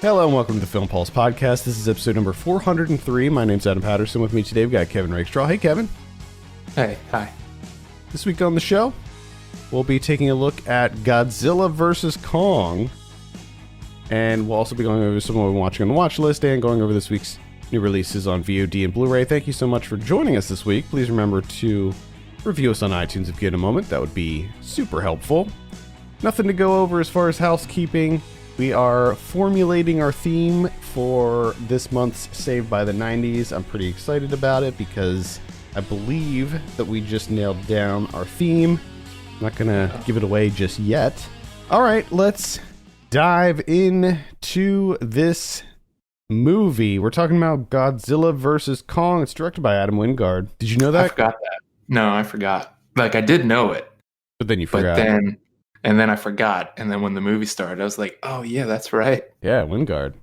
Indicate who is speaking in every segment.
Speaker 1: Hello and welcome to the Film Pulse Podcast. This is episode number 403. My name's Adam Patterson. With me today, we've got Kevin Rakestraw. Hey, Kevin.
Speaker 2: Hey, hi.
Speaker 1: This week on the show, we'll be taking a look at Godzilla vs. Kong. And we'll also be going over some of what we're watching on the watch list and going over this week's new releases on VOD and Blu-ray. Thank you so much for joining us this week. Please remember to review us on iTunes if you get a moment. That would be super helpful. Nothing to go over as far as housekeeping. We are formulating our theme for this month's Saved by the 90s. I'm pretty excited about it because I believe that we just nailed down our theme. I'm not going to give it away just yet. All right, let's dive into this movie. We're talking about Godzilla vs. Kong. It's directed by Adam Wingard. Did you know that?
Speaker 2: I forgot that. No, I forgot. Like, I did know it.
Speaker 1: But then you forgot.
Speaker 2: And then I forgot. And then when the movie started, I was like, oh, yeah, that's right.
Speaker 1: Yeah, Wingard.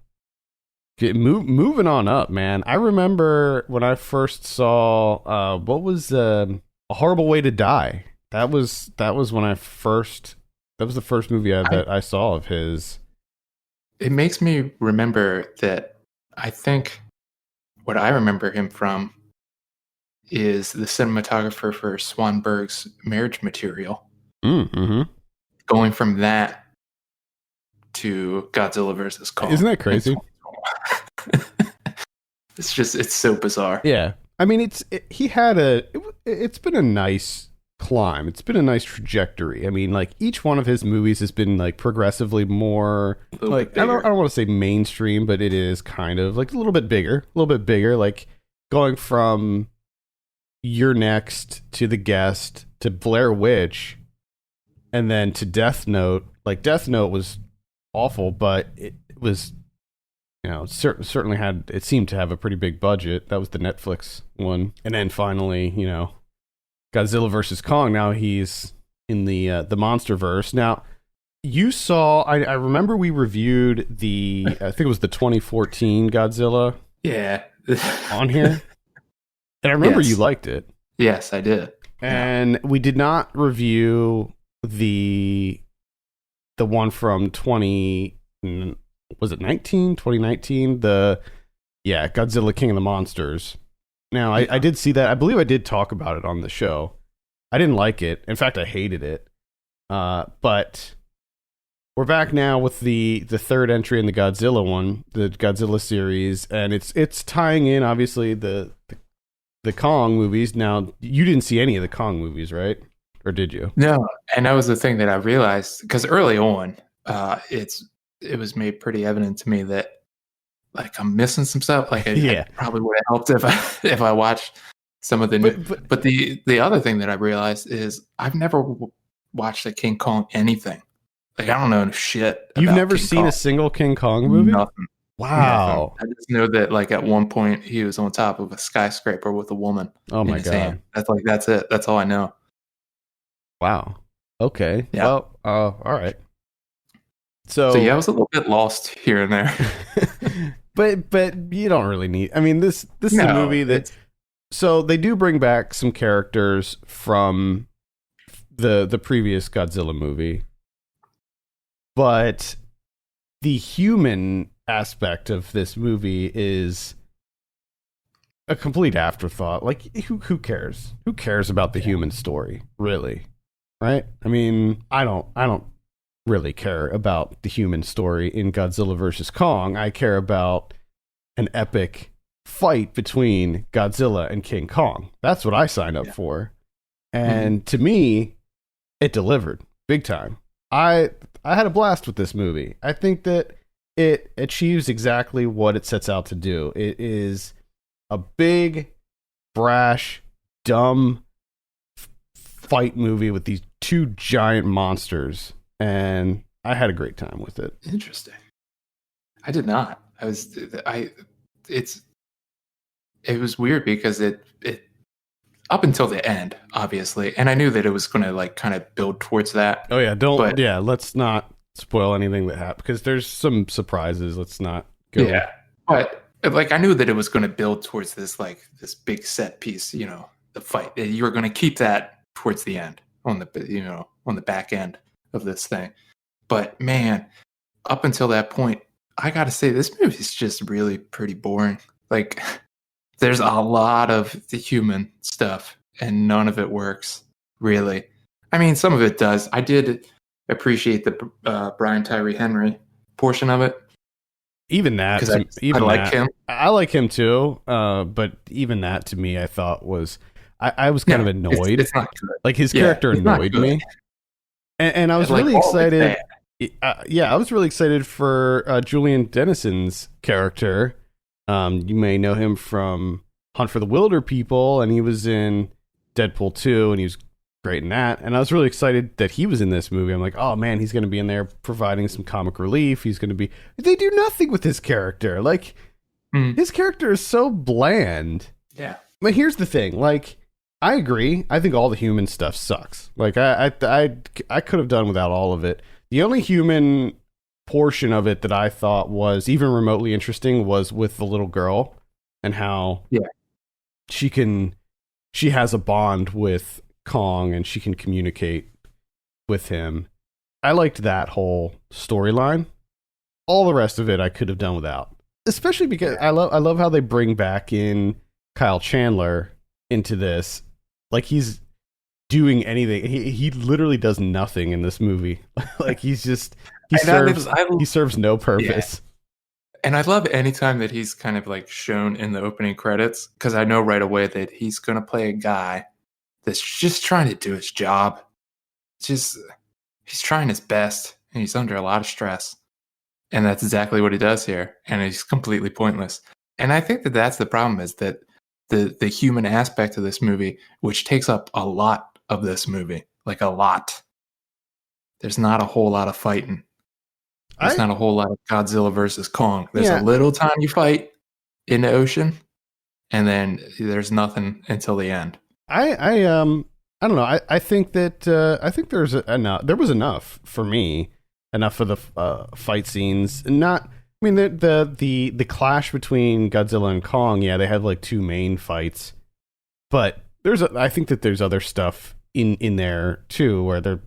Speaker 1: Moving on up, man. I remember when I first saw, what was A Horrible Way to Die? That was when I first... That was the first movie that I saw of his.
Speaker 2: It makes me remember that I think what I remember him from is the cinematographer for Swanberg's Marriage Material.
Speaker 1: Mm-hmm.
Speaker 2: Going from that to Godzilla vs. Kong.
Speaker 1: Isn't that crazy?
Speaker 2: It's so bizarre.
Speaker 1: Yeah. I mean, it's been a nice climb. It's been a nice trajectory. I mean, like, each one of his movies has been like progressively more like, I don't want to say mainstream, but it is kind of like a little bit bigger, like going from You're Next to The Guest to Blair Witch and then to Death Note. Like, Death Note was awful, but it was, you know, certainly it seemed to have a pretty big budget. That was the Netflix one. And then finally, you know, Godzilla vs. Kong. Now he's in the MonsterVerse. Now, you saw, I remember we reviewed I think it was the 2014 Godzilla.
Speaker 2: Yeah.
Speaker 1: On here. And I remember you liked it.
Speaker 2: Yes, I did.
Speaker 1: And we did not review the one from 2019? Godzilla King of the Monsters. Now, I did see that. I believe I did talk about it on the show. I didn't like it. In fact, I hated it. But we're back now with the third entry in the Godzilla one, the Godzilla series, and it's tying in, obviously, the Kong movies. Now, you didn't see any of the Kong movies, right? Or did you?
Speaker 2: No, and that was the thing that I realized, because early on, it was made pretty evident to me that, like, I'm missing some stuff. Like, I probably would have helped if I watched some of the new. But the other thing that I realized is I've never watched a King Kong anything. Like, I don't know shit.
Speaker 1: You've never
Speaker 2: King
Speaker 1: seen
Speaker 2: Kong.
Speaker 1: a single King Kong movie?
Speaker 2: Nothing.
Speaker 1: Wow.
Speaker 2: Nothing. I just know that, like, at one point he was on top of a skyscraper with a woman.
Speaker 1: Oh my
Speaker 2: in his
Speaker 1: God.
Speaker 2: hand. That's it. That's all I know.
Speaker 1: Wow. Okay.
Speaker 2: Yeah.
Speaker 1: Well, all right. So
Speaker 2: yeah, I was a little bit lost here and there.
Speaker 1: but you don't really need. I mean, this is a movie that. So they do bring back some characters from the previous Godzilla movie, but the human aspect of this movie is a complete afterthought. Like, who cares? Who cares about the human story, really? Right? I mean, I don't really care about the human story in Godzilla vs. Kong. I care about an epic fight between Godzilla and King Kong. That's what I signed up for. And to me, it delivered big time. I had a blast with this movie. I think that it achieves exactly what it sets out to do. It is a big, brash, dumb fight movie with these two giant monsters, and I had a great time with it.
Speaker 2: Interesting. I did not. It was weird because it up until the end, obviously, and I knew that it was going to, like, kind of build towards that.
Speaker 1: Oh yeah, let's not spoil anything that happened because there's some surprises. Let's not go.
Speaker 2: Yeah, but, like, I knew that it was going to build towards this big set piece, you know, the fight. You were going to keep that towards the end on the back end of this thing. But man, up until that point, I gotta say, this movie is just really pretty boring. Like, there's a lot of the human stuff, and none of it works, really. I mean, some of it does. I did appreciate the Brian Tyree Henry portion of it.
Speaker 1: Even that,
Speaker 2: Because I like him.
Speaker 1: I like him too. But even that to me, I thought was, I was kind of annoyed.
Speaker 2: It's not good.
Speaker 1: Like his character annoyed me, and I was really excited. I was really excited for Julian Dennison's character. You may know him from Hunt for the Wilder People, and he was in Deadpool 2, and he was great in that. And I was really excited that he was in this movie. I'm like, oh man, he's going to be in there providing some comic relief. He's going to be. They do nothing with his character. Like his character is so bland.
Speaker 2: Yeah.
Speaker 1: But here's the thing. Like, I agree. I think all the human stuff sucks. Like, I could have done without all of it. The only human portion of it that I thought was even remotely interesting was with the little girl and how she has a bond with Kong and she can communicate with him. I liked that whole storyline. All the rest of it I could have done without. Especially because I love how they bring back in Kyle Chandler into this. Like, he's doing anything. He literally does nothing in this movie. Like, he serves no purpose.
Speaker 2: Yeah. And I love anytime that he's kind of like shown in the opening credits, because I know right away that he's going to play a guy that's just trying to do his job. He's trying his best, and he's under a lot of stress. And that's exactly what he does here. And he's completely pointless. And I think that that's the problem, is that the human aspect of this movie, which takes up a lot of this movie, like a lot. There's not a whole lot of fighting. There's not a whole lot of Godzilla versus Kong. There's a little tiny fight in the ocean, and then there's nothing until the end.
Speaker 1: I don't know. I think that I think there's enough. There was enough for me. Enough for the fight scenes. Not. I mean, the clash between Godzilla and Kong. Yeah, they had like two main fights, but I think that there's other stuff in there too, where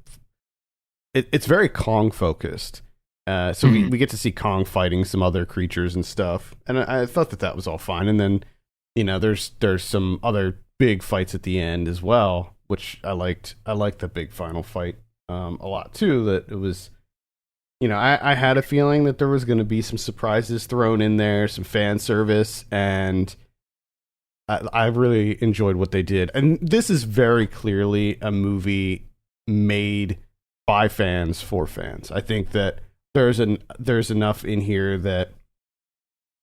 Speaker 1: it's very Kong focused. So we get to see Kong fighting some other creatures and stuff, and I thought that was all fine. And then, there's some other big fights at the end as well, which I liked. I liked the big final fight a lot too. That it was, I had a feeling that there was going to be some surprises thrown in there, some fan service, and I really enjoyed what they did. And this is very clearly a movie made by fans for fans. I think that there's enough in here that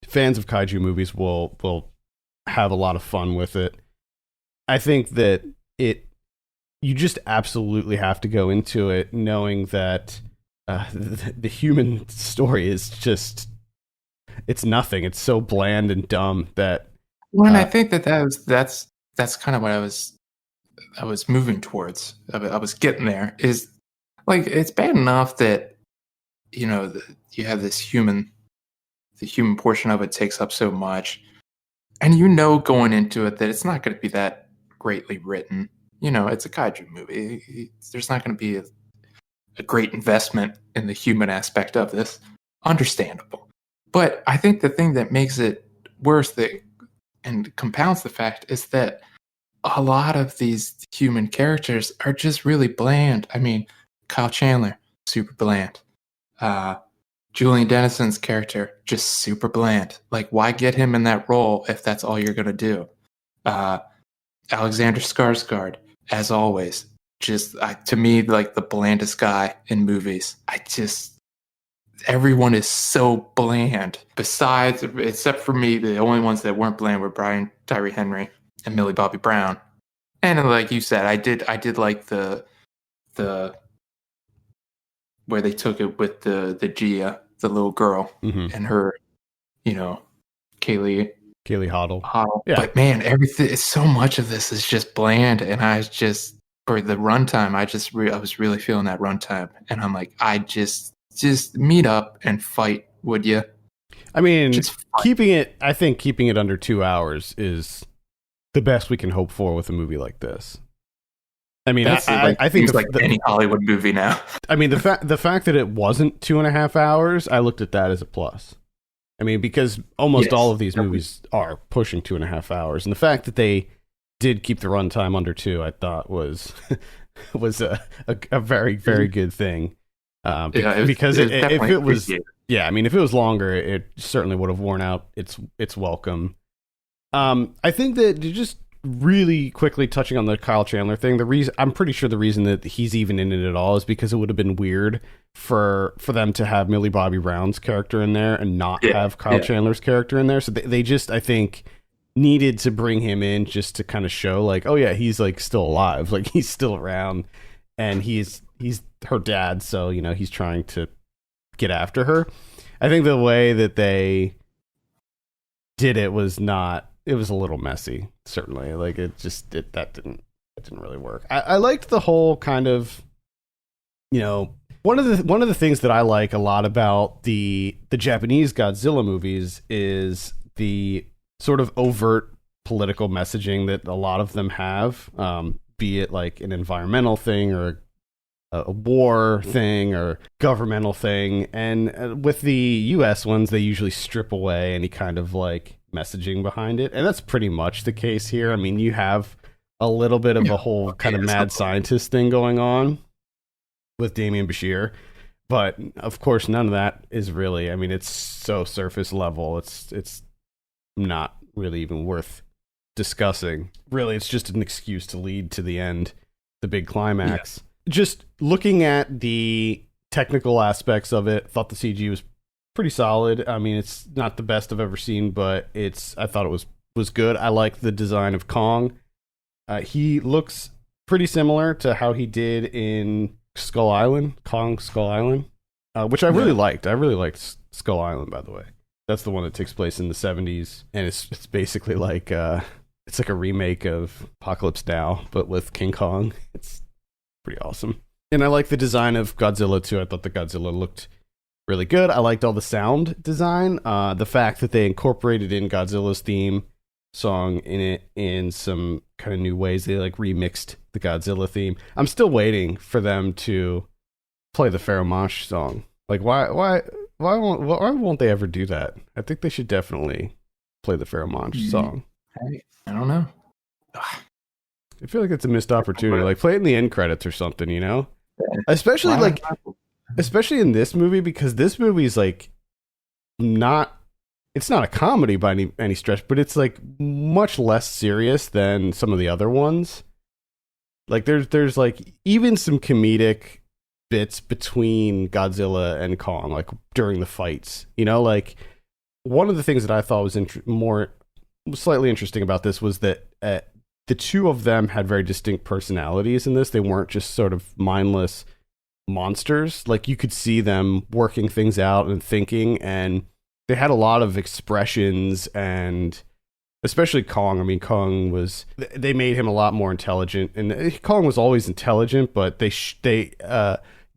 Speaker 1: fans of kaiju movies will have a lot of fun with it. I think that you just absolutely have to go into it knowing that the human story is just, it's nothing. It's so bland and dumb that.
Speaker 2: Well, and I think that's kind of what I was moving towards. I was getting there. Is like, it's bad enough that you have the human portion of it takes up so much, and going into it that it's not going to be that greatly written. It's a kaiju movie. There's not going to be a great investment in the human aspect of this. Understandable. But I think the thing that makes it worse and compounds the fact is that a lot of these human characters are just really bland. I mean, Kyle Chandler, super bland. Julian Dennison's character, just super bland. Like, why get him in that role if that's all you're going to do? Alexander Skarsgård, as always, just to me, like the blandest guy in movies. Everyone is so bland. Except for me, the only ones that weren't bland were Brian Tyree Henry and Millie Bobby Brown. And like you said, I did like the where they took it with the Gia, the little girl, and her, Kaylee Hoddle. Yeah. But man, everything, so much of this is just bland, and for the runtime, I was really feeling that runtime, and I'm like, just meet up and fight, would you?
Speaker 1: I mean, keeping it under 2 hours is the best we can hope for with a movie like this. I mean, I think
Speaker 2: seems like any Hollywood movie now.
Speaker 1: I mean, the fact that it wasn't 2.5 hours, I looked at that as a plus. I mean, because almost all of these movies are pushing 2.5 hours, and the fact that they did keep the runtime under 2, I thought was a very, very good thing. Because if it was, I mean, if it was longer, it certainly would have worn out its welcome. I think that just really quickly touching on the Kyle Chandler thing, I'm pretty sure the reason that he's even in it at all is because it would have been weird for them to have Millie Bobby Brown's character in there and not have Kyle Chandler's character in there. So they just, I think, needed to bring him in just to kind of show like, oh yeah, he's like still alive, like he's still around, and he's her dad, so you know he's trying to get after her. I think the way that they did it was it was a little messy, certainly. Like that didn't really work. I liked the whole kind of, you know, one of the things that I like a lot about the Japanese Godzilla movies is the sort of overt political messaging that a lot of them have, be it like an environmental thing or a war thing or governmental thing. And with the US ones, they usually strip away any kind of like messaging behind it, and that's pretty much the case here. I mean, you have a little bit of a whole kind of mad scientist thing going on with Damian Bashir, but of course none of that is really, I mean, it's so surface level, it's not really even worth discussing. Really, it's just an excuse to lead to the end, the big climax. Just looking at the technical aspects of it, thought the CG was pretty solid. I mean, it's not the best I've ever seen, but I thought it was good. I like the design of Kong. He looks pretty similar to how he did in Kong Skull Island, which I really liked. I really liked Skull Island, by the way. That's the one that takes place in the 70s, and it's basically like it's like a remake of Apocalypse Now, but with King Kong. It's pretty awesome. And I like the design of Godzilla too. I thought the Godzilla looked really good. I liked all the sound design. The fact that they incorporated in Godzilla's theme song in it in some kind of new ways. They like remixed the Godzilla theme. I'm still waiting for them to play the Pharaoh Monch song. Like why won't they ever do that? I think they should definitely play the Pharaoh Monch song.
Speaker 2: I don't know.
Speaker 1: I feel like it's a missed opportunity. Like play it in the end credits or something, you know? Especially in this movie, because this movie is like it's not a comedy by any stretch, but it's like much less serious than some of the other ones. Like there's like even some comedic bits between Godzilla and Kong, like during the fights, you know, like one of the things that I thought was slightly interesting about this was that the two of them had very distinct personalities in this. They weren't just sort of mindless monsters. Like you could see them working things out and thinking, and they had a lot of expressions, and especially Kong. I mean, they made him a lot more intelligent, and Kong was always intelligent, but they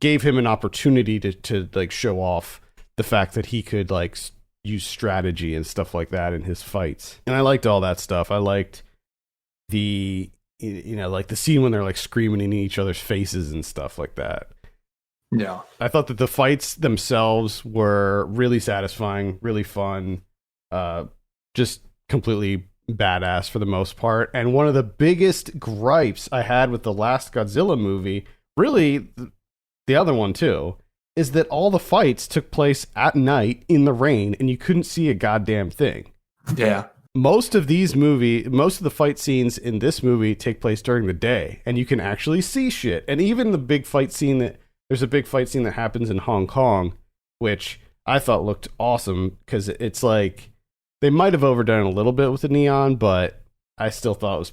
Speaker 1: gave him an opportunity to like show off the fact that he could like use strategy and stuff like that in his fights. And I liked all that stuff. I liked the, you know, like the scene when they're like screaming in each other's faces and stuff like that.
Speaker 2: Yeah.
Speaker 1: I thought that the fights themselves were really satisfying, really fun, just completely badass for the most part. And one of the biggest gripes I had with the last Godzilla movie, really the other one too, is that all the fights took place at night in the rain and you couldn't see a goddamn thing.
Speaker 2: Yeah.
Speaker 1: Most of the fight scenes in this movie take place during the day, and you can actually see shit. And even there's a big fight scene that happens in Hong Kong, which I thought looked awesome, because it's like they might have overdone it a little bit with the neon, but I still thought it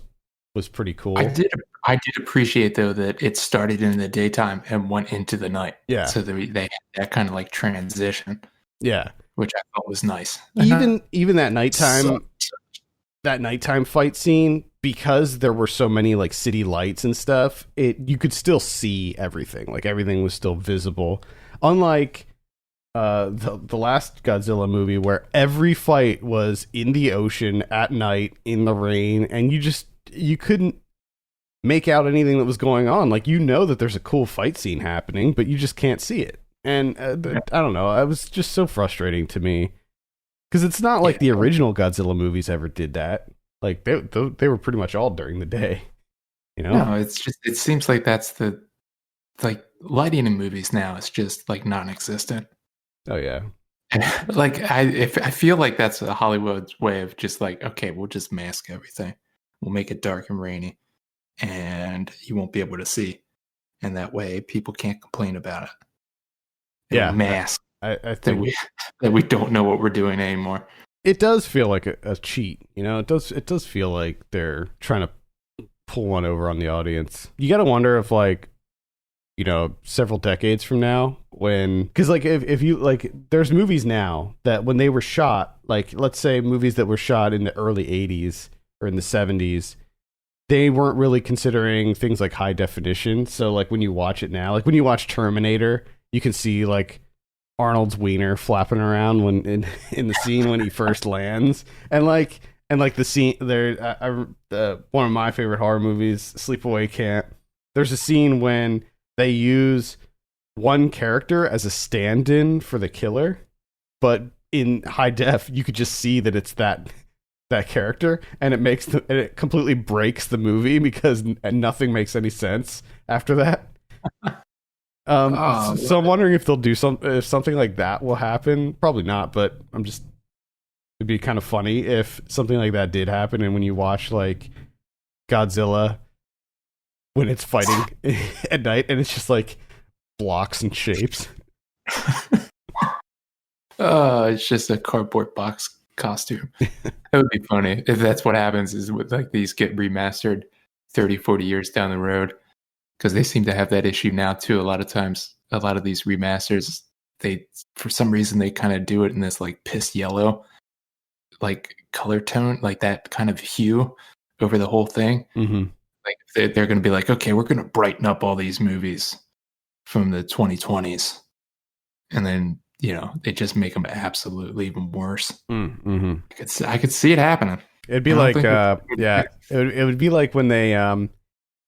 Speaker 1: was pretty cool.
Speaker 2: I did appreciate though that it started in the daytime and went into the night.
Speaker 1: Yeah.
Speaker 2: So they had that kind of like transition.
Speaker 1: Yeah.
Speaker 2: Which I thought was nice.
Speaker 1: Even that nighttime fight scene, because there were so many like city lights and stuff, you could still see everything. Like everything was still visible. Unlike the last Godzilla movie, where every fight was in the ocean at night in the rain, and you couldn't make out anything that was going on. Like, you know that there's a cool fight scene happening, but you just can't see it. And I don't know. It was just so frustrating to me because it's not like the original Godzilla movies ever did that. Like, they were pretty much all during the day. You know?
Speaker 2: No, it's just, it seems like that's the, like, lighting in movies now is just like non-existent.
Speaker 1: Oh yeah.
Speaker 2: Like I feel like that's a Hollywood's way of just like, okay, we'll just mask everything. We'll make it dark and rainy, and you won't be able to see. And that way, people can't complain about it.
Speaker 1: Yeah,
Speaker 2: mask.
Speaker 1: I think
Speaker 2: that we don't know what we're doing anymore.
Speaker 1: It does feel like a cheat. You know, it does feel like they're trying to pull one over on the audience. You got to wonder if, like, you know, several decades from now, because like if you like, there's movies now that when they were shot, like let's say movies that were shot in the early 80s or in the 70s, they weren't really considering things like high definition. So like when you watch it now, like when you watch Terminator, you can see like Arnold's wiener flapping around when in the scene when he first lands, and the scene there. One of my favorite horror movies, Sleepaway Camp. There's a scene when they use one character as a stand-in for the killer, but in high def, you could just see that it's that character, and it completely breaks the movie because nothing makes any sense after that. So I'm wondering if they'll do if something like that will happen. Probably not, but it'd be kind of funny if something like that did happen, and when you watch like Godzilla when it's fighting at night, and it's just like blocks and shapes.
Speaker 2: It's just a cardboard box costume. It would be funny if that's what happens, is with like these get remastered 30, 40 years down the road, because they seem to have that issue now too. A lot of times, a lot of these remasters, they, for some reason, they kind of do it in this like piss yellow, like color tone, like that kind of hue over the whole thing.
Speaker 1: Mm-hmm.
Speaker 2: Like they're going to be like, okay, we're going to brighten up all these movies from the 2020s, and then, you know, they just make them absolutely even worse.
Speaker 1: Mm-hmm.
Speaker 2: I could see it happening.
Speaker 1: It'd be like, it would be like when they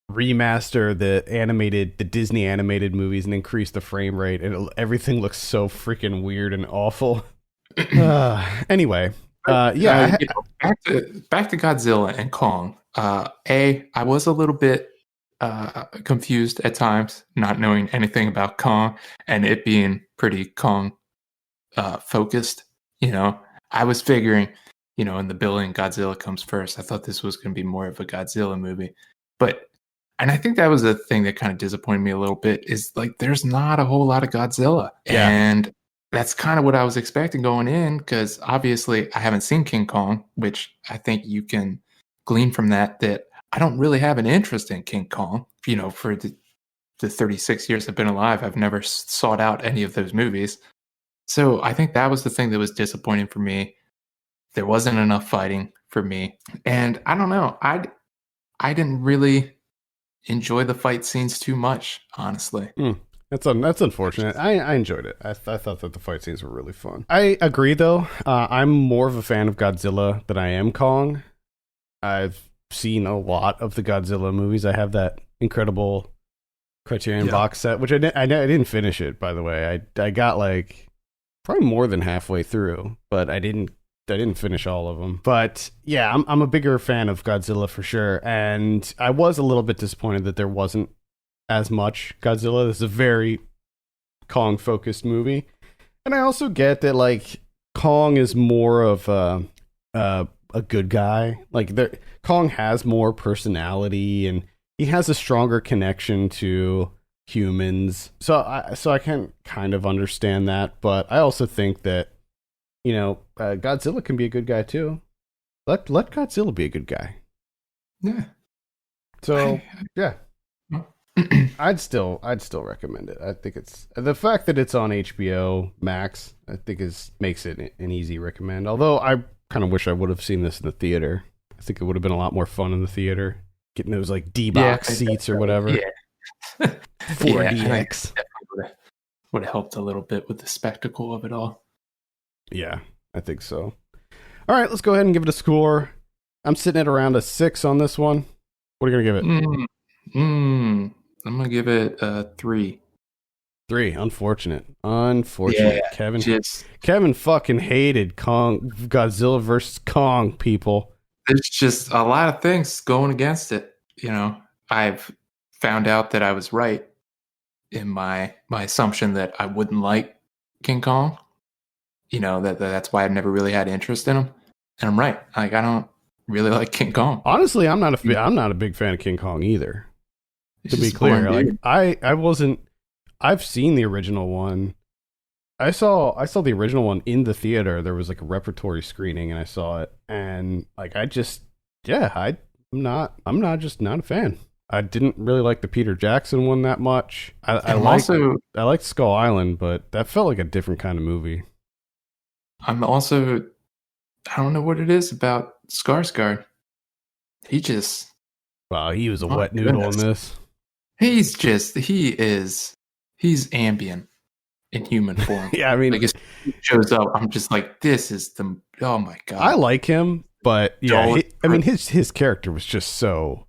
Speaker 1: remaster the Disney animated movies and increase the frame rate, and everything looks so freaking weird and awful. Anyway,
Speaker 2: back to Godzilla and Kong. I was a little bit confused at times, not knowing anything about Kong and it being pretty Kong focused. You know, I was figuring, you know, in the billing, Godzilla comes first. I thought this was going to be more of a Godzilla movie, and I think that was the thing that kind of disappointed me a little bit, is like there's not a whole lot of Godzilla, and that's kind of what I was expecting going in, because obviously I haven't seen King Kong, which I think you can glean from that I don't really have an interest in King Kong. You know, for the 36 years I've been alive, I've never sought out any of those movies. So I think that was the thing that was disappointing for me. There wasn't enough fighting for me. And I don't know, I didn't really enjoy the fight scenes too much, honestly.
Speaker 1: That's unfortunate. I enjoyed it. I thought that the fight scenes were really fun. I agree, though. I'm more of a fan of Godzilla than I am Kong. I've seen a lot of the Godzilla movies. I have that incredible Criterion box set, which I didn't finish it, by the way. I got like probably more than halfway through, but I didn't finish all of them. But yeah, I'm a bigger fan of Godzilla for sure, and I was a little bit disappointed that there wasn't as much Godzilla. This is a very Kong focused movie, and I also get that like Kong is more of a good guy. Like Kong has more personality, and he has a stronger connection to humans. So I can kind of understand that, but I also think that, you know, Godzilla can be a good guy too. Let Godzilla be a good guy.
Speaker 2: Yeah.
Speaker 1: So yeah, I'd still recommend it. I think it's the fact that it's on HBO Max, I think makes it an easy recommend. Although I kind of wish I would have seen this in the theater. I think it would have been a lot more fun in the theater, getting those like D-box seats or whatever.
Speaker 2: Yeah.
Speaker 1: 4DX
Speaker 2: would have helped a little bit with the spectacle of it all.
Speaker 1: Yeah, I think so. All right, let's go ahead and give it a score. I'm sitting at around a 6 on this one. What are you gonna give it?
Speaker 2: I'm gonna give it a 3.
Speaker 1: 3. Unfortunate.
Speaker 2: Yeah,
Speaker 1: Kevin fucking hated Godzilla versus Kong, people.
Speaker 2: there's just a lot of things going against it. I've found out that I was right in my assumption that I wouldn't like King Kong. That's why I've never really had interest in him, and I'm right. Like, I don't really like King Kong.
Speaker 1: Honestly, I'm not a big fan of King Kong either. To be clear, like I wasn't. I've seen the original one. I saw the original one in the theater. There was like a repertory screening, and I saw it, and like I'm not a fan. I didn't really like the Peter Jackson one that much. I liked Skull Island, but that felt like a different kind of movie.
Speaker 2: I don't know what it is about Skarsgård. He
Speaker 1: was a wet noodle in this.
Speaker 2: He's ambient in human form.
Speaker 1: Yeah, I mean,
Speaker 2: like, he shows up, I'm just like, oh my god.
Speaker 1: I like him, but yeah, his character was just so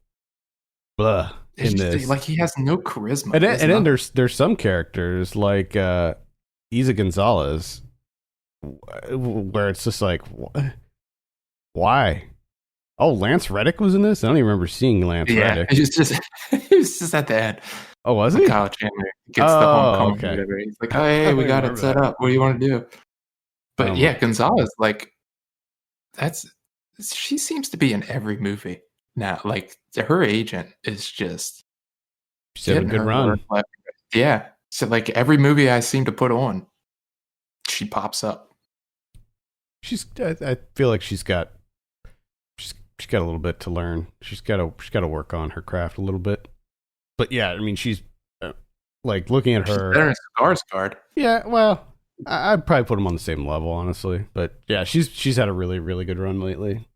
Speaker 1: blah in this.
Speaker 2: Like, he has no charisma.
Speaker 1: And then there's some characters like Isa Gonzalez, where it's just like, why? Oh, Lance Reddick was in this? I don't even remember seeing Lance Reddick.
Speaker 2: He was just at the end.
Speaker 1: Oh, was he?
Speaker 2: Kyle Chandler gets the homecoming. Okay. Whatever. He's like, oh, hey, we got it set up. What do you want to do? But Gonzalez, like, she seems to be in every movie now. Like, her agent is just
Speaker 1: she's having a good run.
Speaker 2: Yeah. So, like, every movie I seem to put on, she pops up.
Speaker 1: I feel like she's got a little bit to learn. She's got to work on her craft a little bit. But yeah, I mean, she's like, looking at her.
Speaker 2: Better than Skarsgård.
Speaker 1: Yeah, well, I'd probably put them on the same level, honestly. But yeah, she's had a really, really good run lately.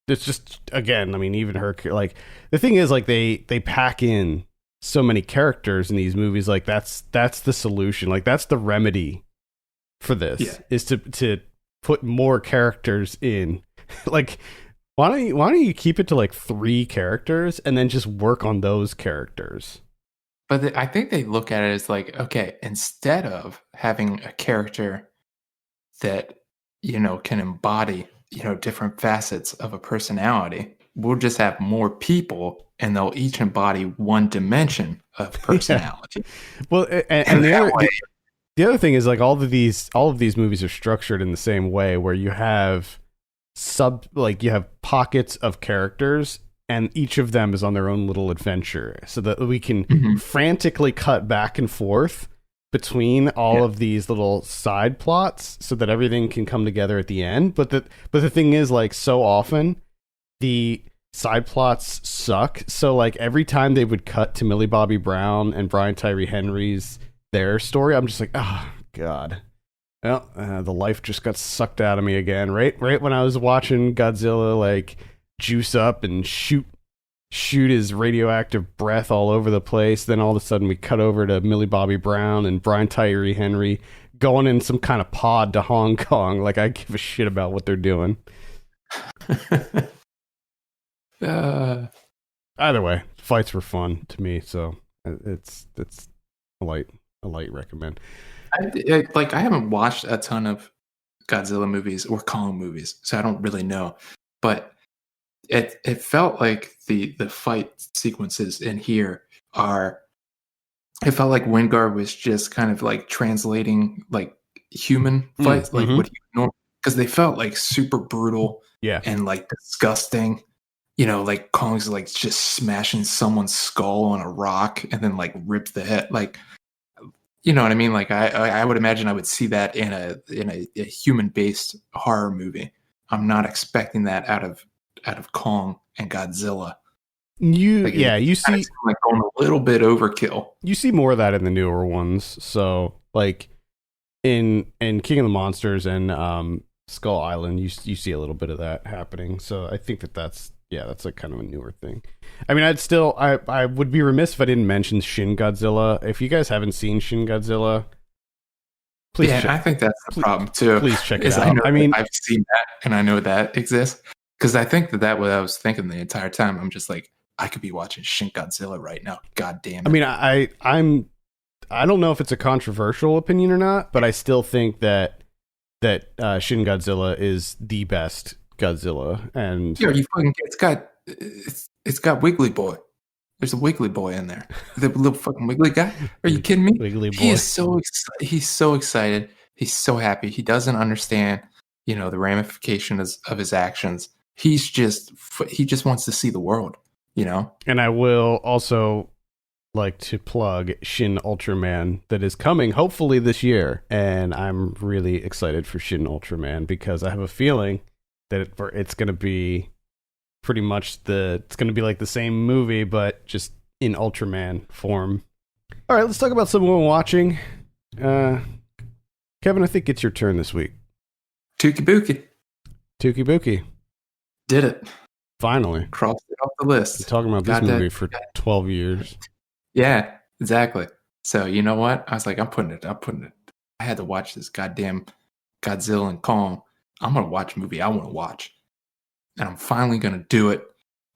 Speaker 1: It's just, again, I mean, even her, like, the thing is, like, they pack in so many characters in these movies. Like, that's the solution. Like, that's the remedy for this, is to put more characters in. Like, why don't you keep it to like 3 characters and then just work on those characters?
Speaker 2: But I think they look at it as like, okay, instead of having a character that, can embody, different facets of a personality, we'll just have more people and they'll each embody one dimension of personality.
Speaker 1: Yeah. Well, and the other thing is, like, all of these movies are structured in the same way, where you have you have pockets of characters, and each of them is on their own little adventure, so that we can frantically cut back and forth between all of these little side plots, so that everything can come together at the end. But the thing is, like, so often the side plots suck. So, like, every time they would cut to Millie Bobby Brown and Brian Tyree Henry's their story, I'm just like, oh god. Well, the life just got sucked out of me again. Right when I was watching Godzilla, like, juice up and shoot his radioactive breath all over the place. Then all of a sudden we cut over to Millie Bobby Brown and Brian Tyree Henry going in some kind of pod to Hong Kong. Like, I give a shit about what they're doing. Either way, fights were fun to me, so it's a light recommend.
Speaker 2: I haven't watched a ton of Godzilla movies or Kong movies, so I don't really know. But it felt like the fight sequences in here it felt like Wingard was just kind of like translating like human fights, like what he normally, because they felt like super brutal, and like disgusting. Like Kong's like just smashing someone's skull on a rock and then like rips the head, like. You know what I mean? Like, I would imagine I would see that in a human-based horror movie. I'm not expecting that out of Kong and Godzilla.
Speaker 1: You see,
Speaker 2: like, going a little bit overkill.
Speaker 1: You see more of that in the newer ones. So, like, in King of the Monsters and Skull Island, you see a little bit of that happening. So I think that's like kind of a newer thing. I mean, I would be remiss if I didn't mention Shin Godzilla. If you guys haven't seen Shin Godzilla, please.
Speaker 2: I think that's the problem too.
Speaker 1: Please check it out. I mean,
Speaker 2: I've seen that and I know that exists, because I think that what I was thinking the entire time. I'm just like, I could be watching Shin Godzilla right now. God damn it.
Speaker 1: I mean, I don't know if it's a controversial opinion or not, but I still think that Shin Godzilla is the best Godzilla. And
Speaker 2: yeah, you fucking it's got Wiggly Boy. There's a Wiggly Boy in there. The little fucking Wiggly guy. Are you kidding me?
Speaker 1: Wiggly Boy.
Speaker 2: He is he's so excited. He's so happy. He doesn't understand, the ramifications of his actions. He just wants to see the world,
Speaker 1: And I will also like to plug Shin Ultraman that is coming hopefully this year. And I'm really excited for Shin Ultraman because I have a feeling that it's going to be pretty much it's going to be like the same movie, but just in Ultraman form. All right, let's talk about someone we're watching. Kevin, I think it's your turn this week.
Speaker 2: Touki Bouki.
Speaker 1: Touki Bouki.
Speaker 2: Did it.
Speaker 1: Finally.
Speaker 2: Crossed it off the list.
Speaker 1: Been talking about this movie for 12 years.
Speaker 2: Yeah, exactly. So you know what? I was like, I'm putting it. I had to watch this goddamn Godzilla and Kong. I'm going to watch a movie I want to watch. And I'm finally going to do it.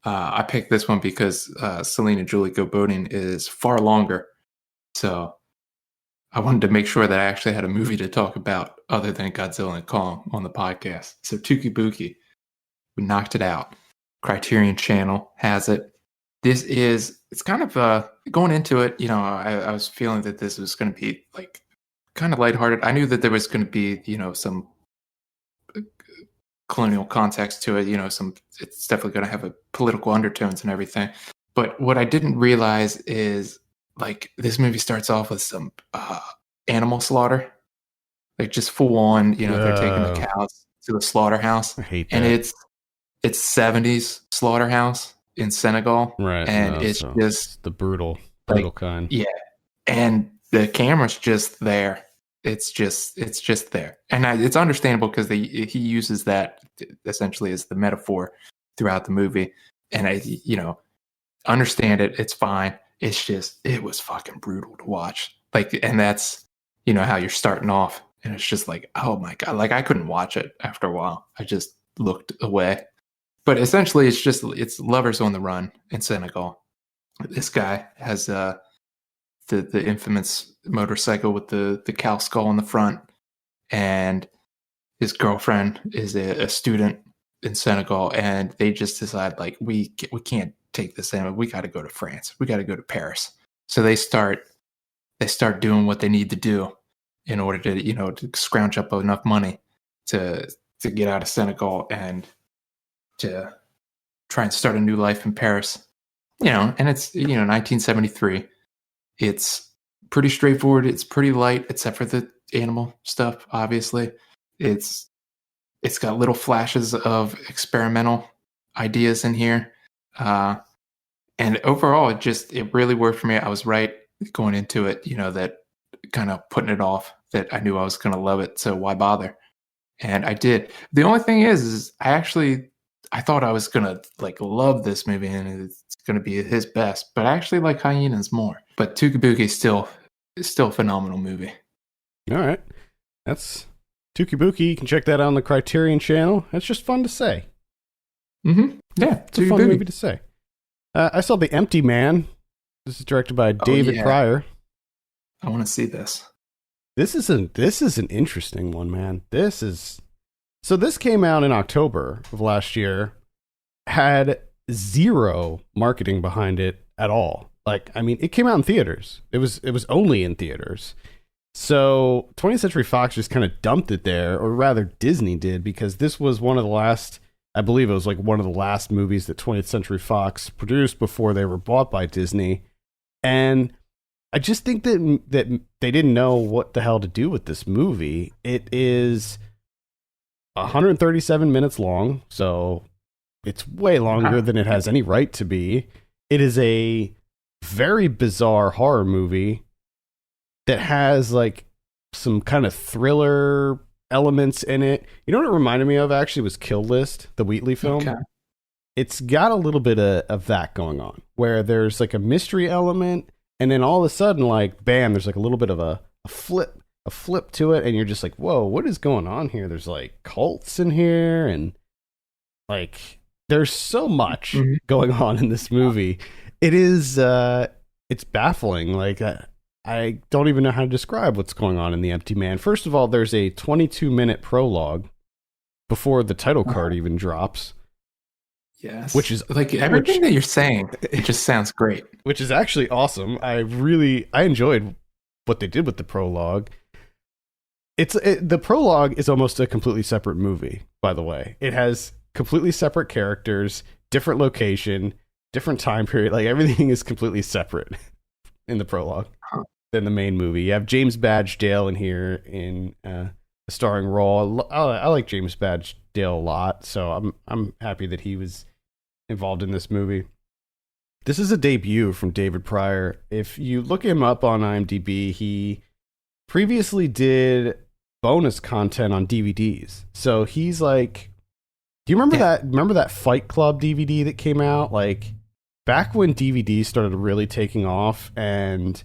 Speaker 2: I picked this one because Selena Julie Gobodin is far longer. So I wanted to make sure that I actually had a movie to talk about other than Godzilla and Kong on the podcast. So Touki Bouki, we knocked it out. Criterion Channel has it. It's kind of going into it, I was feeling that this was going to be like kind of lighthearted. I knew that there was going to be, some colonial context to it, it's definitely going to have a political undertones and everything. But what I didn't realize is like this movie starts off with some animal slaughter, like just full on, they're taking the cows to the slaughterhouse.
Speaker 1: I hate that.
Speaker 2: And it's 70s slaughterhouse in Senegal.
Speaker 1: Right.
Speaker 2: And it's just
Speaker 1: the brutal kind.
Speaker 2: Yeah. And the camera's just there. It's just there. And it's understandable because he uses that essentially as the metaphor throughout the movie. And I understand it. It's fine. It's just, it was fucking brutal to watch. Like, and that's, how you're starting off. And it's just like, oh my God. Like I couldn't watch it after a while. I just looked away. But essentially it's lovers on the run in Senegal. This guy has the infamous motorcycle with the cow skull in the front, and his girlfriend is a student in Senegal, and they just decide like we can't take this in. We got to go to France. We got to go to Paris. So they start doing what they need to do in order to scrounge up enough money to get out of Senegal and to try and start a new life in Paris. And it's 1973. It's pretty straightforward. It's pretty light, except for the animal stuff. Obviously, it's got little flashes of experimental ideas in here, and overall, it really worked for me. I was right going into it. That kind of putting it off. That I knew I was going to love it. So why bother? And I did. The only thing is I thought I was going to like love this movie and it's going to be his best, but I actually like Hyenas more. But Touki Bouki is still a phenomenal movie.
Speaker 1: All right. That's Touki Bouki. You can check that out on the Criterion Channel. That's just fun to say.
Speaker 2: Mm-hmm. Yeah.
Speaker 1: It's a fun movie to say. I saw The Empty Man. This is directed by David Pryor.
Speaker 2: I want to see this.
Speaker 1: This is an interesting one, man. So this came out in October of last year, had zero marketing behind it at all. Like, I mean, it came out in theaters. It was only in theaters. So 20th Century Fox just kind of dumped it there, or rather Disney did, because this was one of the last, I believe it was like one of the last movies that 20th Century Fox produced before they were bought by Disney. And I just think that they didn't know what the hell to do with this movie. It is 137 minutes long, so it's way longer than it has any right to be. It is a very bizarre horror movie that has like some kind of thriller elements in it. You know what it reminded me of actually was Kill List, the Wheatley film. Okay. It's got a little bit of that going on, where there's like a mystery element, and then all of a sudden, like, bam, there's like a little bit of a flip to it, and you're just like, whoa, what is going on here? There's like cults in here, and like there's so much
Speaker 2: Mhm.
Speaker 1: going on in this movie. It is it's baffling. Like I don't even know how to describe what's going on in The Empty Man. First of all, there's a 22-minute prologue before the title card even drops,
Speaker 2: Yes.
Speaker 1: which is
Speaker 2: like everything that you're saying, it just sounds great.
Speaker 1: which is actually awesome. I enjoyed what they did with the prologue. The prologue is almost a completely separate movie, by the way. It has completely separate characters, different location, different time period. Like everything is completely separate in the prologue than the main movie. You have James Badge Dale in here in a starring role. I like James Badge Dale a lot, so I'm happy that he was involved in this movie. This is a debut from David Pryor. If you look him up on IMDb, he previously did bonus content on DVDs. So he's like, do you remember that Fight Club DVD that came out? Like back when DVDs started really taking off and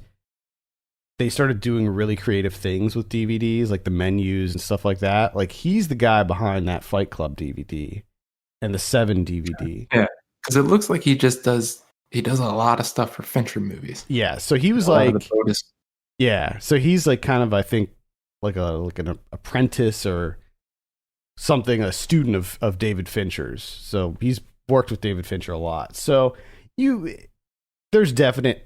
Speaker 1: they started doing really creative things with DVDs, like the menus and stuff like that. Like he's the guy behind that Fight Club DVD and the 7 DVD.
Speaker 2: Yeah, because it looks like he does a lot of stuff for Fincher movies.
Speaker 1: Yeah, so he was so he's like kind of, I think, like an apprentice or something, a student of David Fincher's. So he's worked with David Fincher a lot. So there's definite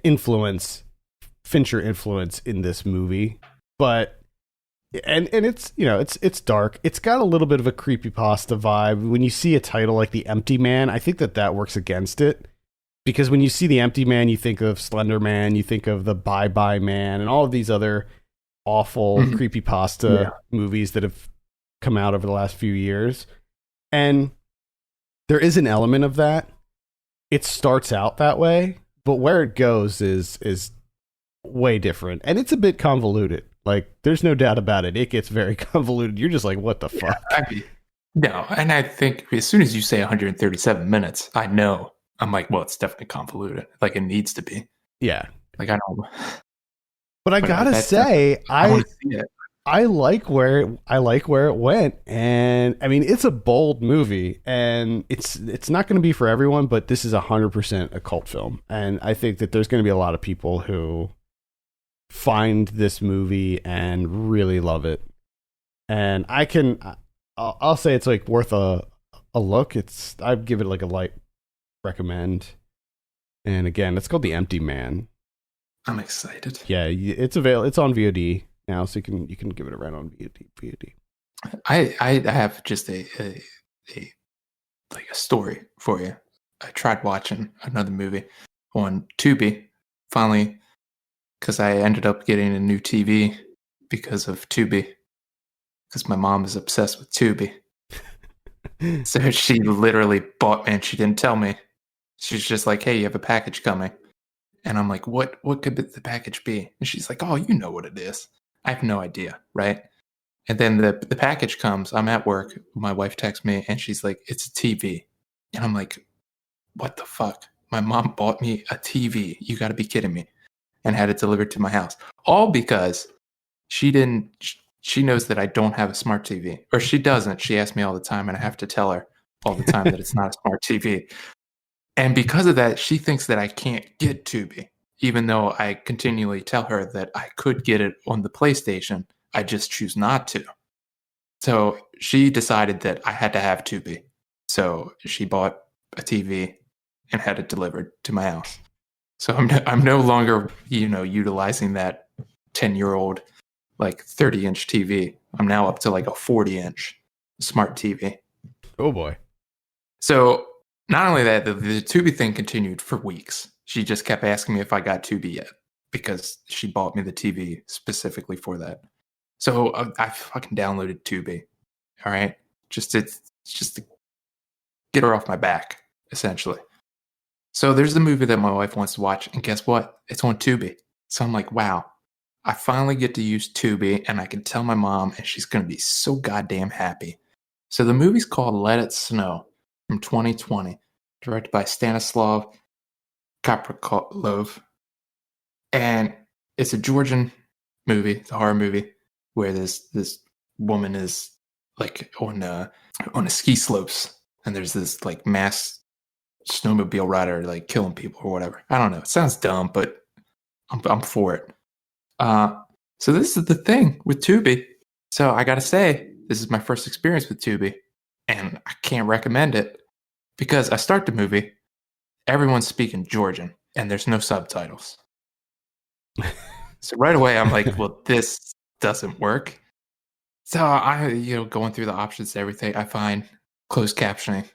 Speaker 1: Fincher influence in this movie, but and it's, you know, it's dark. It's got a little bit of a creepypasta vibe. When you see a title like The Empty Man, I think that works against it. Because when you see The Empty Man, you think of Slender Man, you think of the Bye Bye Man, and all of these other awful creepypasta movies that have come out over the last few years. And there is an element of that. It starts out that way, but where it goes is way different. And it's a bit convoluted. Like, there's no doubt about it. It gets very convoluted. You're just like, what the fuck?
Speaker 2: No, and I think as soon as you say 137 minutes, I know. I'm like, well, it's definitely convoluted. Like, it needs to be.
Speaker 1: Yeah.
Speaker 2: Like, I don't.
Speaker 1: But I gotta say, I like where it went, and I mean, it's a bold movie, and it's not going to be for everyone, but this is 100% a cult film, and I think that there's going to be a lot of people who find this movie and really love it, and I'll say it's like worth a look. I'd give it like a light recommend, and again, it's called The Empty Man.
Speaker 2: I'm excited.
Speaker 1: Yeah, it's available. It's on VOD now, so you can give it a run on VOD.
Speaker 2: I have just a story for you. I tried watching another movie on Tubi finally, because I ended up getting a new TV because of Tubi, because my mom is obsessed with Tubi. So she literally bought me, and she didn't tell me. She's just like, "Hey, you have a package coming." And I'm like, what could the package be? And she's like, "Oh, you know what it is." I have no idea, right? And then the package comes. I'm at work. My wife texts me, and she's like, "It's a TV." And I'm like, what the fuck? My mom bought me a TV. You got to be kidding me. And had it delivered to my house. All because she knows that I don't have a smart TV. Or she doesn't. She asks me all the time, and I have to tell her all the time that it's not a smart TV. And because of that, she thinks that I can't get Tubi, even though I continually tell her that I could get it on the PlayStation. I just choose not to. So she decided that I had to have Tubi. So she bought a TV and had it delivered to my house. So I'm no longer, utilizing that 10-year-old, like 30-inch TV. I'm now up to like a 40-inch smart TV.
Speaker 1: Oh boy.
Speaker 2: So not only that, the Tubi thing continued for weeks. She just kept asking me if I got Tubi yet, because she bought me the TV specifically for that. So I fucking downloaded Tubi. All right, just to get her off my back, essentially. So there's the movie that my wife wants to watch, and guess what? It's on Tubi. So I'm like, wow, I finally get to use Tubi, and I can tell my mom, and she's gonna be so goddamn happy. So the movie's called Let It Snow, from 2020, directed by Stanislav Kaprakolov. And it's a Georgian movie, it's a horror movie, where this woman is like on a ski slopes and there's this like mass snowmobile rider like killing people or whatever. I don't know. It sounds dumb, but I'm for it. So this is the thing with Tubi. So I gotta say, this is my first experience with Tubi, and I can't recommend it because I start the movie, everyone's speaking Georgian, and there's no subtitles. So right away, I'm like, well, this doesn't work. So going through the options and everything, I find closed captioning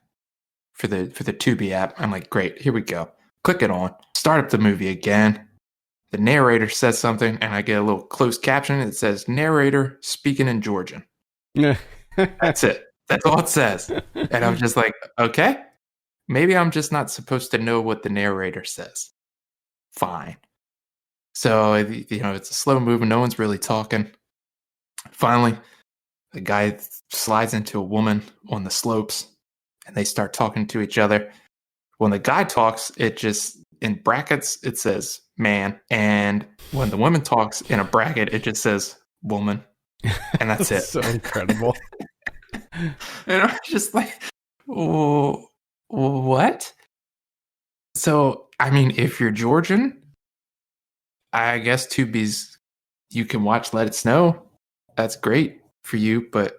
Speaker 2: for the Tubi app. I'm like, great, here we go. Click it on, start up the movie again. The narrator says something, and I get a little closed caption. It says, narrator speaking in Georgian. That's it. That's all it says. And I'm just like, okay, maybe I'm just not supposed to know what the narrator says. Fine. So, it's a slow moving. No one's really talking. Finally, the guy slides into a woman on the slopes, and they start talking to each other. When the guy talks, it just, in brackets, it says man. And when the woman talks in a bracket, it just says woman. And that's it.
Speaker 1: So incredible.
Speaker 2: And I'm just like, oh, what? So, I mean, if you're Georgian, I guess Tubi's, you can watch Let It Snow. That's great for you. But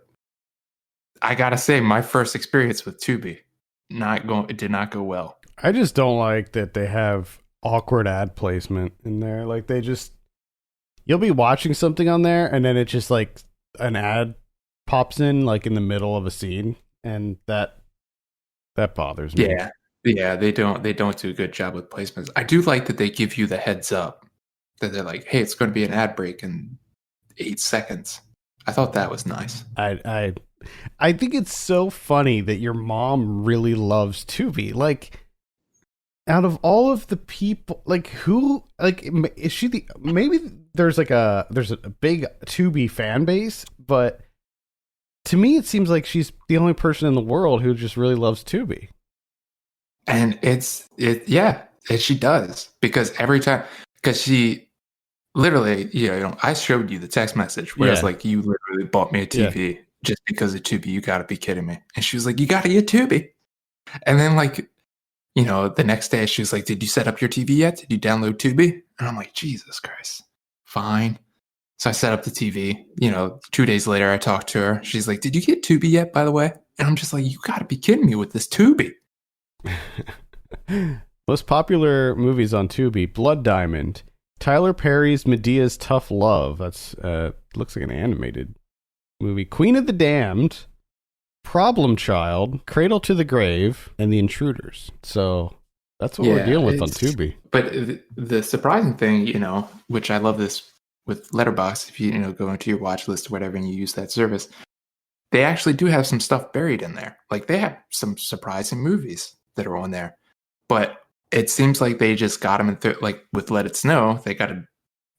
Speaker 2: I got to say, my first experience with Tubi, it did not go well.
Speaker 1: I just don't like that they have awkward ad placement in there. Like you'll be watching something on there and then it's just like an ad pops in like in the middle of a scene, and that bothers me.
Speaker 2: Yeah, they don't do a good job with placements. I do like that they give you the heads up that they're like, hey, it's going to be an ad break in 8 seconds. I thought that was nice.
Speaker 1: I think it's so funny that your mom really loves Tubi. Like, out of all of the people, like, who, like, is she maybe there's a big Tubi fan base, but to me it seems like she's the only person in the world who just really loves Tubi.
Speaker 2: And she does, because she literally, I showed you the text message where it's like, you literally bought me a TV just because of Tubi. You gotta be kidding me. And she was like, you gotta get Tubi. And then like, the next day she was like, did you set up your TV yet? Did you download Tubi? And I'm like, Jesus Christ. Fine. So I set up the TV. 2 days later I talked to her. She's like, did you get Tubi yet, by the way? And I'm just like, you gotta be kidding me with this Tubi.
Speaker 1: Most popular movies on Tubi: Blood Diamond, Tyler Perry's Medea's Tough Love. That's looks like an animated movie. Queen of the Damned, Problem Child, Cradle to the Grave, and The Intruders. So that's what we're dealing with on Tubi.
Speaker 2: But the surprising thing, which I love this with Letterboxd, if you go into your watch list or whatever and you use that service, they actually do have some stuff buried in there. Like, they have some surprising movies that are on there. But it seems like they just got them like with Let It Snow,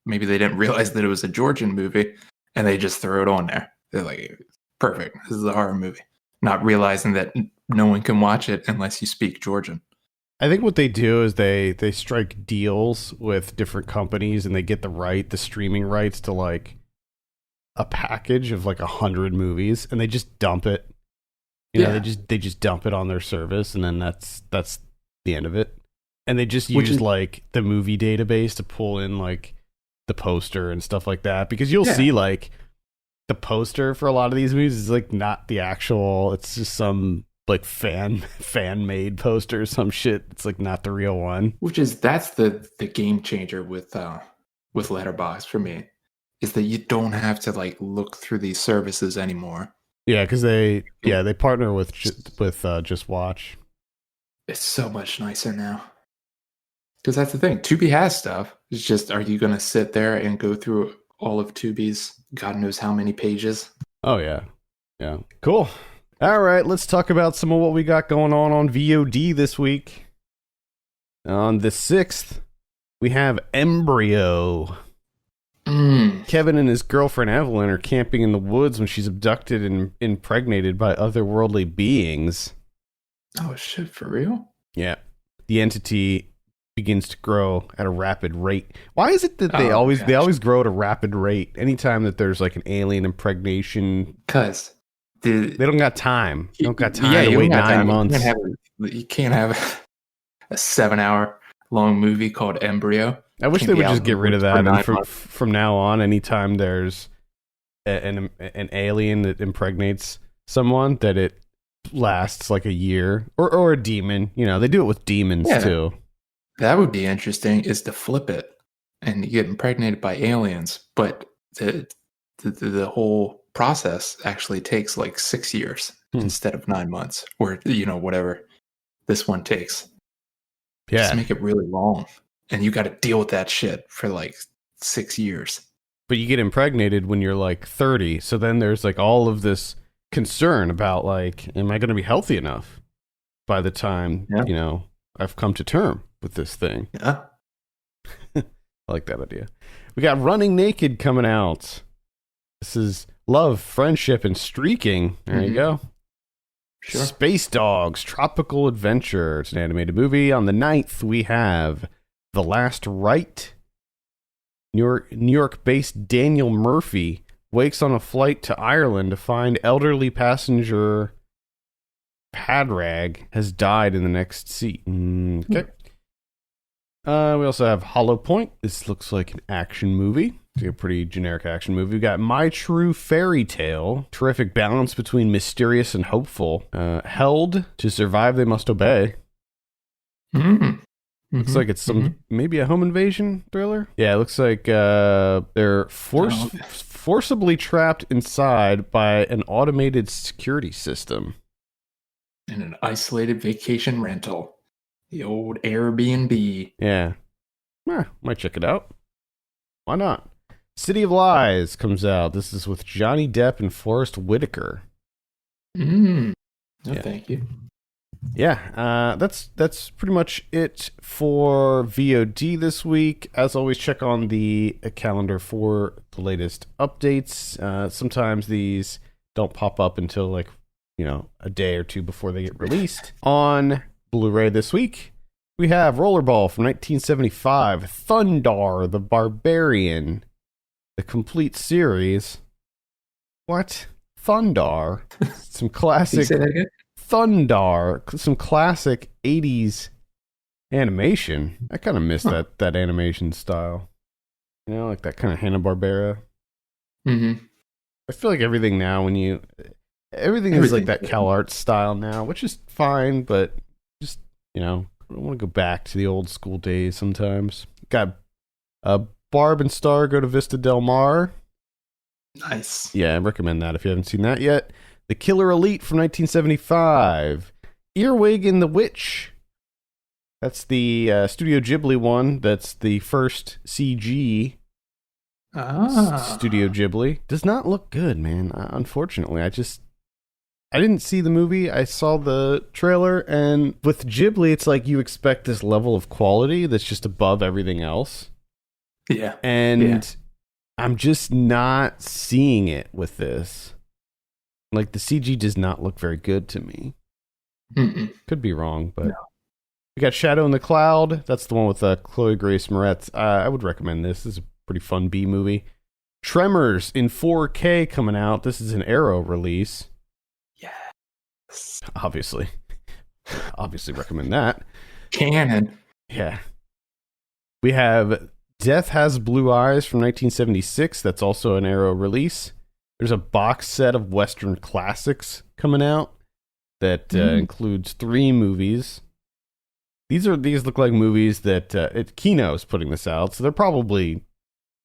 Speaker 2: maybe they didn't realize that it was a Georgian movie and they just threw it on there. They're like, perfect, this is a horror movie. Not realizing that no one can watch it unless you speak Georgian.
Speaker 1: I think what they do is they strike deals with different companies and they get the streaming rights to like a package of like 100 movies, and they just dump it. They just dump it on their service, and then that's the end of it. And they just use like the movie database to pull in like the poster and stuff like that, because you'll see like the poster for a lot of these movies is like not the actual, it's just some like fan made poster or some shit. It's like not the real one.
Speaker 2: That's the game changer with Letterboxd for me, is that you don't have to like look through these services anymore.
Speaker 1: Yeah, because they partner with Just Watch.
Speaker 2: It's so much nicer now. Because that's the thing. Tubi has stuff. It's just, are you going to sit there and go through all of Tubi's God knows how many pages?
Speaker 1: Oh, yeah. Yeah. Cool. All right, let's talk about some of what we got going on VOD this week. On the 6th, we have Embryo. Kevin and his girlfriend Evelyn are camping in the woods when she's abducted and impregnated by otherworldly beings.
Speaker 2: Oh, shit, for real?
Speaker 1: Yeah. The entity begins to grow at a rapid rate. Why is it that they always grow at a rapid rate anytime that there's like an alien impregnation?
Speaker 2: Because They
Speaker 1: don't got time. You don't got time
Speaker 2: Yeah,
Speaker 1: to
Speaker 2: you
Speaker 1: wait
Speaker 2: don't got
Speaker 1: 9
Speaker 2: time.
Speaker 1: months.
Speaker 2: You can't have a 7-hour long movie called Embryo.
Speaker 1: I wish
Speaker 2: Can't
Speaker 1: they
Speaker 2: be
Speaker 1: would
Speaker 2: out
Speaker 1: just
Speaker 2: in
Speaker 1: get
Speaker 2: the
Speaker 1: rid of
Speaker 2: woods for
Speaker 1: that, and
Speaker 2: 9 months.
Speaker 1: from now on, anytime there's an alien that impregnates someone, that it lasts like a year, or a demon. You know, they do it with demons too.
Speaker 2: That would be interesting, is to flip it and you get impregnated by aliens, but the whole process actually takes like 6 years instead of 9 months, or whatever this one takes.
Speaker 1: Yeah,
Speaker 2: just make it really long, and you got to deal with that shit for like 6 years.
Speaker 1: But you get impregnated when you're like 30, so then there's like all of this concern about like, am I going to be healthy enough by the time I've come to term with this thing?
Speaker 2: Yeah,
Speaker 1: I like that idea. We got Running Naked coming out. This is love, friendship, and streaking. There you go.
Speaker 2: Sure.
Speaker 1: Space Dogs, Tropical Adventure. It's an animated movie. On the 9th, we have The Last Rite. New York-based Daniel Murphy wakes on a flight to Ireland to find elderly passenger Padraig has died in the next seat. Okay. We also have Hollow Point. This looks like an action movie. It's a pretty generic action movie. We got My True Fairy Tale. Terrific balance between mysterious and hopeful. Held. To survive, they must obey. Looks like it's maybe a home invasion thriller. Yeah, it looks like they're forcibly trapped inside by an automated security system.
Speaker 2: In an isolated vacation rental. The old Airbnb.
Speaker 1: Yeah. Might check it out. Why not? City of Lies comes out. This is with Johnny Depp and Forrest Whitaker.
Speaker 2: Thank you.
Speaker 1: Yeah, that's pretty much it for VOD this week. As always, check on the calendar for the latest updates. Sometimes these don't pop up until like, a day or two before they get released. On Blu-ray this week, we have Rollerball from 1975, Thundar the Barbarian, the complete series. What? Thundar? Some classic Thundar, some classic 80s animation. I kind of miss that animation style. Like that kind of Hanna-Barbera. I feel like everything now everything is like that CalArts style now, which is fine, but just, I want to go back to the old school days sometimes. Got Barb and Star Go to Vista Del Mar.
Speaker 2: Nice.
Speaker 1: Yeah, I recommend that if you haven't seen that yet. The Killer Elite from 1975. Earwig and the Witch. That's the Studio Ghibli one. That's the first CG Studio Ghibli. Does not look good, man. Unfortunately, I didn't see the movie. I saw the trailer, and with Ghibli, it's like you expect this level of quality that's just above everything else.
Speaker 2: Yeah.
Speaker 1: And I'm just not seeing it with this. Like, the CG does not look very good to me. Could be wrong, but... No. We got Shadow in the Cloud. That's the one with Chloe Grace Moretz. I would recommend this. This is a pretty fun B movie. Tremors in 4K coming out. This is an Arrow release.
Speaker 2: Yes.
Speaker 1: Obviously recommend that.
Speaker 2: Canon.
Speaker 1: Yeah. We have Death Has Blue Eyes from 1976. That's also an Arrow release. There's a box set of Western classics coming out that includes 3 movies. These look like movies that Kino is putting this out, so they're probably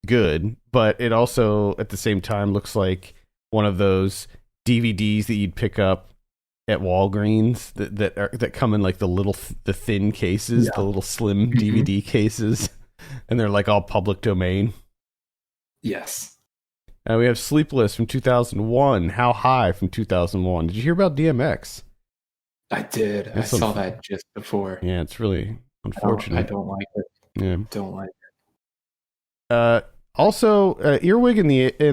Speaker 1: good, but it also at the same time looks like one of those DVDs that you'd pick up at Walgreens that come in like the thin cases, the little slim DVD cases, and they're like all public domain.
Speaker 2: Yes.
Speaker 1: We have Sleepless from 2001, How High from 2001. Did you hear about DMX?
Speaker 2: I did. I saw that just before.
Speaker 1: Yeah, it's really unfortunate.
Speaker 2: I don't like it.
Speaker 1: Yeah.
Speaker 2: Don't like it.
Speaker 1: Also, Earwig and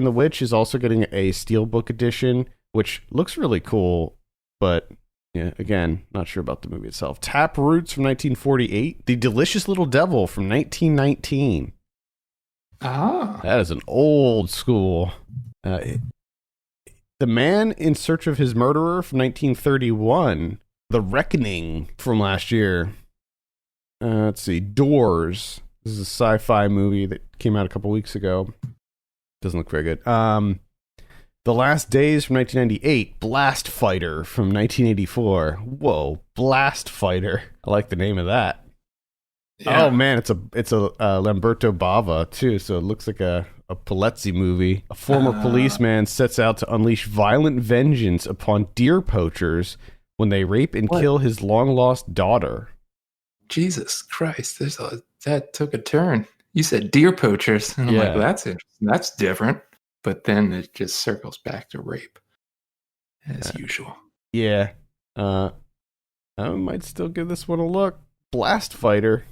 Speaker 1: the Witch is also getting a Steelbook edition, which looks really cool, but yeah, again, not sure about the movie itself. Tap Roots from 1948, The Delicious Little Devil from 1919. That is an old school. The The Man in Search of His Murderer from 1931. The Reckoning from last year. Let's see. Doors. This is a sci-fi movie that came out a couple weeks ago. Doesn't look very good. The Last Days from 1998. Blast Fighter from 1984. Whoa, Blast Fighter. I like the name of that. Yeah. Oh man, it's a Lamberto Bava too, so it looks like a Polizzi movie. A former policeman sets out to unleash violent vengeance upon deer poachers when they rape and kill his long-lost daughter.
Speaker 2: Jesus Christ, that took a turn. You said deer poachers, and I'm like, that's interesting. That's different. But then it just circles back to rape, as usual.
Speaker 1: Yeah. I might still give this one a look. Blast Fighter.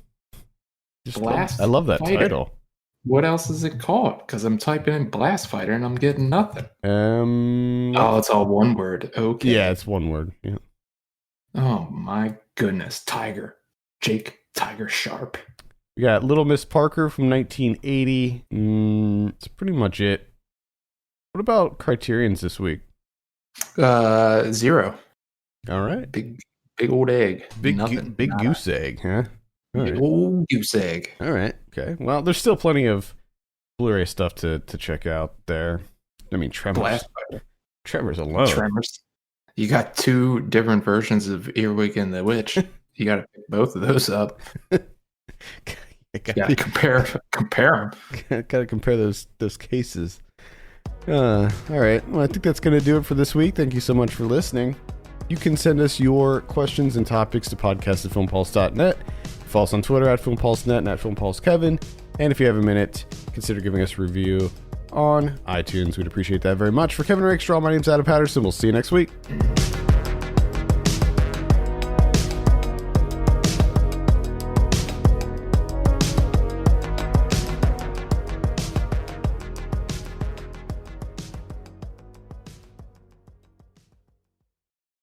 Speaker 1: I love that title.
Speaker 2: What else is it called? Because I'm typing in Blast Fighter and I'm getting nothing.
Speaker 1: Oh,
Speaker 2: it's all one word. Okay.
Speaker 1: Yeah, it's one word. Yeah.
Speaker 2: Oh my goodness, Tiger. Jake Tiger Sharp.
Speaker 1: We got Little Miss Parker from 1980. That's pretty much it. What about Criterion's this week?
Speaker 2: 0.
Speaker 1: All right.
Speaker 2: Big old egg.
Speaker 1: Big goose egg, huh?
Speaker 2: Big old goose egg.
Speaker 1: All right. Okay. Well, there's still plenty of Blu-ray stuff to check out there. I mean, Tremors. Tremors alone.
Speaker 2: Tremors. You got 2 different versions of Earwig and the Witch. You got to pick both of those up. You got to compare them.
Speaker 1: Got to compare those cases. All right. Well, I think that's going to do it for this week. Thank you so much for listening. You can send us your questions and topics to podcast@filmpulse.net. Follow us on Twitter @FilmPulseNet and @FilmPulseKevin. And if you have a minute, consider giving us a review on iTunes. We'd appreciate that very much. For Kevin Rakestraw, my name's Adam Patterson. We'll see you next week.